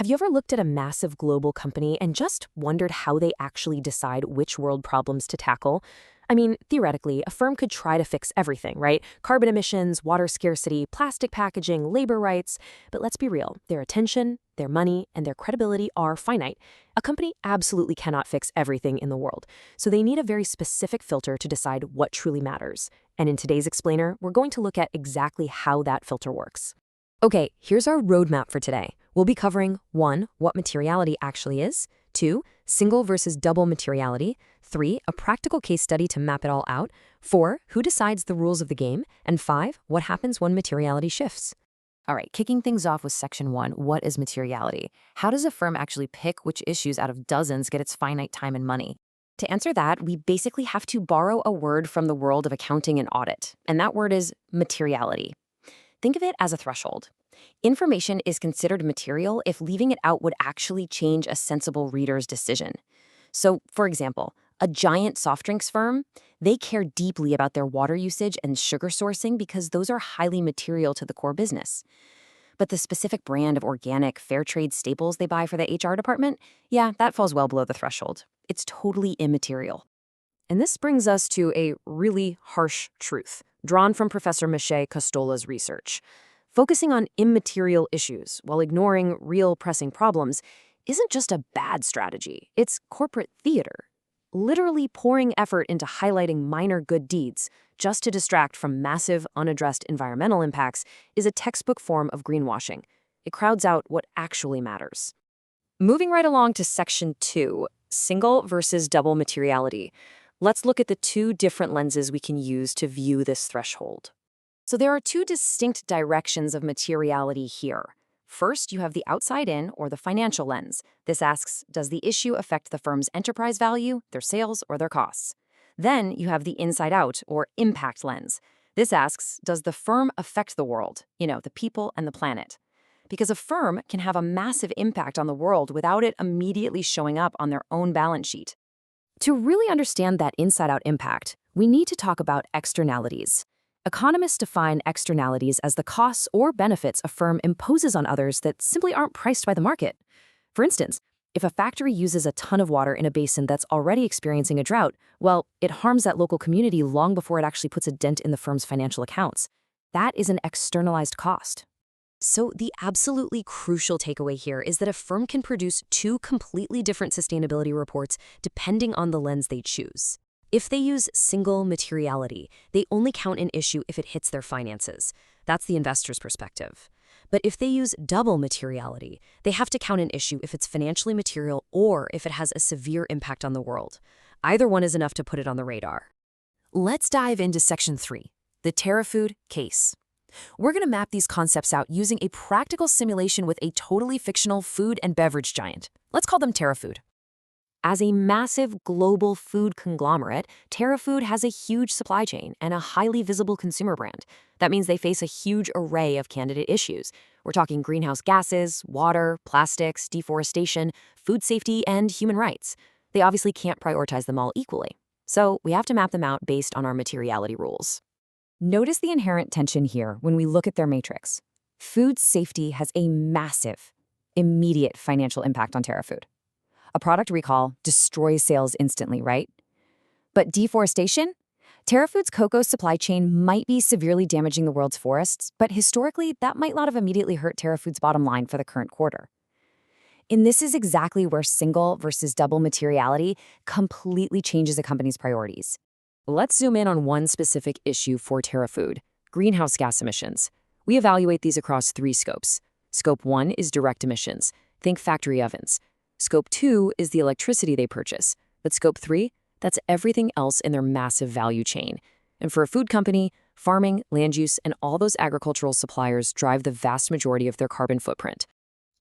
Have you ever looked at a massive global company and just wondered how they actually decide which world problems to tackle? I mean, theoretically, a firm could try to fix everything, right? Carbon emissions, water scarcity, plastic packaging, labor rights. But let's be real, their attention, their money, and their credibility are finite. A company absolutely cannot fix everything in the world, so they need a very specific filter to decide what truly matters. And in today's explainer, we're going to look at exactly how that filter works. Okay, here's our roadmap for today. We'll be covering 1. What materiality actually is, 2. Single versus double materiality, 3. A practical case study to map it all out, 4. Who decides the rules of the game, and 5. What happens when materiality shifts. All right, kicking things off with Section 1, what is materiality? How does a firm actually pick which issues out of dozens get its finite time and money? To answer that, we basically have to borrow a word from the world of accounting and audit, and that word is materiality. Think of it as a threshold. Information is considered material if leaving it out would actually change a sensible reader's decision. So, for example, a giant soft drinks firm, they care deeply about their water usage and sugar sourcing because those are highly material to the core business. But the specific brand of organic, fair trade staples they buy for the HR department, yeah, that falls well below the threshold. It's totally immaterial. And this brings us to a really harsh truth, drawn from Professor Michelle Costola's research. Focusing on immaterial issues while ignoring real pressing problems isn't just a bad strategy, it's corporate theater. Literally pouring effort into highlighting minor good deeds just to distract from massive, unaddressed environmental impacts is a textbook form of greenwashing. It crowds out what actually matters. Moving right along to Section 2, single versus double materiality. Let's look at the two different lenses we can use to view this threshold. So there are two distinct directions of materiality here. First, you have the outside-in, or the financial lens. This asks, does the issue affect the firm's enterprise value, their sales, or their costs? Then you have the inside-out, or impact lens. This asks, does the firm affect the world, the people and the planet? Because a firm can have a massive impact on the world without it immediately showing up on their own balance sheet. To really understand that inside-out impact, we need to talk about externalities. Economists define externalities as the costs or benefits a firm imposes on others that simply aren't priced by the market. For instance, if a factory uses a ton of water in a basin that's already experiencing a drought, well, it harms that local community long before it actually puts a dent in the firm's financial accounts. That is an externalized cost. So the absolutely crucial takeaway here is that a firm can produce two completely different sustainability reports depending on the lens they choose. If they use single materiality, they only count an issue if it hits their finances. That's the investor's perspective. But if they use double materiality, they have to count an issue if it's financially material or if it has a severe impact on the world. Either one is enough to put it on the radar. Let's dive into Section 3, the TerraFood case. We're going to map these concepts out using a practical simulation with a totally fictional food and beverage giant. Let's call them TerraFood. As a massive global food conglomerate, TerraFood has a huge supply chain and a highly visible consumer brand. That means they face a huge array of candidate issues. We're talking greenhouse gases, water, plastics, deforestation, food safety, and human rights. They obviously can't prioritize them all equally. So we have to map them out based on our materiality rules. Notice the inherent tension here when we look at their matrix. Food safety has a massive, immediate financial impact on TerraFood. A product recall destroys sales instantly, right? But deforestation? TerraFood's cocoa supply chain might be severely damaging the world's forests, but historically, that might not have immediately hurt TerraFood's bottom line for the current quarter. And this is exactly where single versus double materiality completely changes a company's priorities. Let's zoom in on one specific issue for TerraFood: greenhouse gas emissions. We evaluate these across 3 scopes. Scope 1 is direct emissions. Think factory ovens. Scope 2 is the electricity they purchase. But Scope 3, that's everything else in their massive value chain. And for a food company, farming, land use, and all those agricultural suppliers drive the vast majority of their carbon footprint.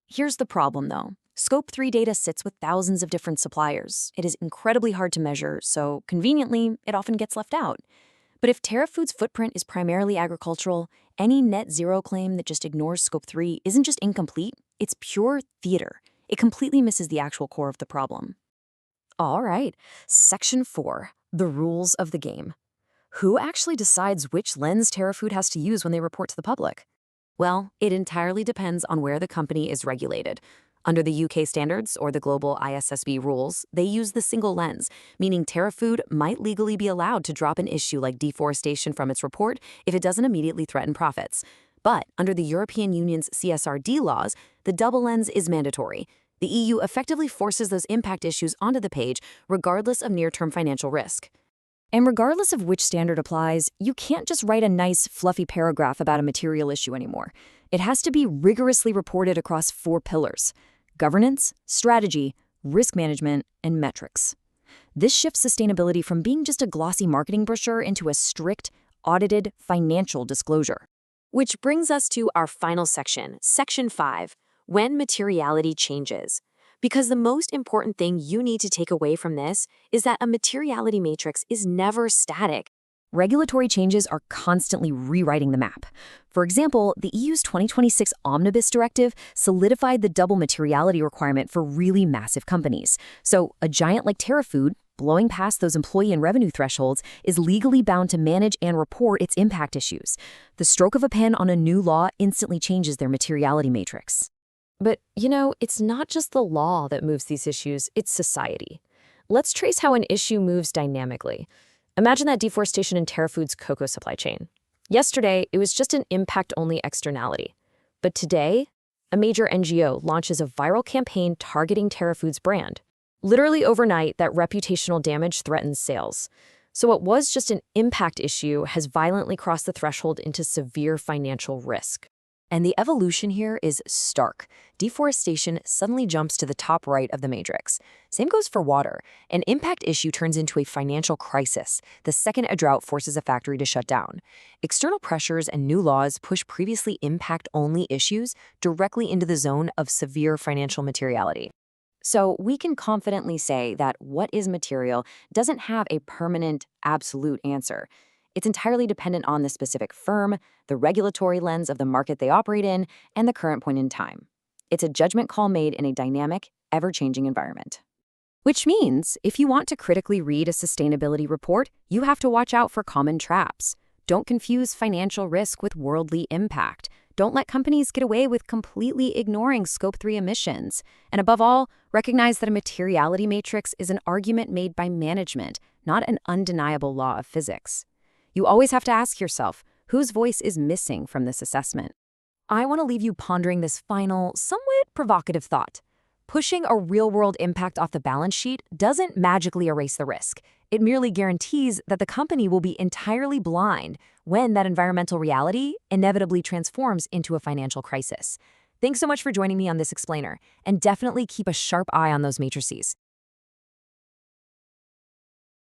Here's the problem, though. Scope 3 data sits with thousands of different suppliers. It is incredibly hard to measure, so conveniently, it often gets left out. But if TerraFood's footprint is primarily agricultural, any net zero claim that just ignores Scope 3 isn't just incomplete, it's pure theater. It completely misses the actual core of the problem. All right, Section 4, the rules of the game. Who actually decides which lens TerraFood has to use when they report to the public? Well, it entirely depends on where the company is regulated. Under the UK standards or the global ISSB rules, they use the single lens, meaning TerraFood might legally be allowed to drop an issue like deforestation from its report if it doesn't immediately threaten profits. But under the European Union's CSRD laws, the double lens is mandatory. The EU effectively forces those impact issues onto the page, regardless of near-term financial risk. And regardless of which standard applies, you can't just write a nice, fluffy paragraph about a material issue anymore. It has to be rigorously reported across 4 pillars: governance, strategy, risk management, and metrics. This shifts sustainability from being just a glossy marketing brochure into a strict, audited financial disclosure. Which brings us to our final section, Section 5, when materiality changes. Because the most important thing you need to take away from this is that a materiality matrix is never static. Regulatory changes are constantly rewriting the map. For example, the EU's 2026 Omnibus Directive solidified the double materiality requirement for really massive companies. So a giant like TerraFood, blowing past those employee and revenue thresholds, is legally bound to manage and report its impact issues. The stroke of a pen on a new law instantly changes their materiality matrix. But, it's not just the law that moves these issues, it's society. Let's trace how an issue moves dynamically. Imagine that deforestation in TerraFood's cocoa supply chain. Yesterday, it was just an impact-only externality. But today, a major NGO launches a viral campaign targeting TerraFood's brand. Literally overnight, that reputational damage threatens sales. So what was just an impact issue has violently crossed the threshold into severe financial risk. And the evolution here is stark. Deforestation suddenly jumps to the top right of the matrix. Same goes for water. An impact issue turns into a financial crisis the second a drought forces a factory to shut down. External pressures and new laws push previously impact-only issues directly into the zone of severe financial materiality. So we can confidently say that what is material doesn't have a permanent, absolute answer. It's entirely dependent on the specific firm, the regulatory lens of the market they operate in, and the current point in time. It's a judgment call made in a dynamic, ever-changing environment. Which means, if you want to critically read a sustainability report, you have to watch out for common traps. Don't confuse financial risk with worldly impact. Don't let companies get away with completely ignoring Scope 3 emissions. And above all, recognize that a materiality matrix is an argument made by management, not an undeniable law of physics. You always have to ask yourself, whose voice is missing from this assessment? I want to leave you pondering this final, somewhat provocative thought. Pushing a real-world impact off the balance sheet doesn't magically erase the risk. It merely guarantees that the company will be entirely blind when that environmental reality inevitably transforms into a financial crisis. Thanks so much for joining me on this explainer, and definitely keep a sharp eye on those matrices.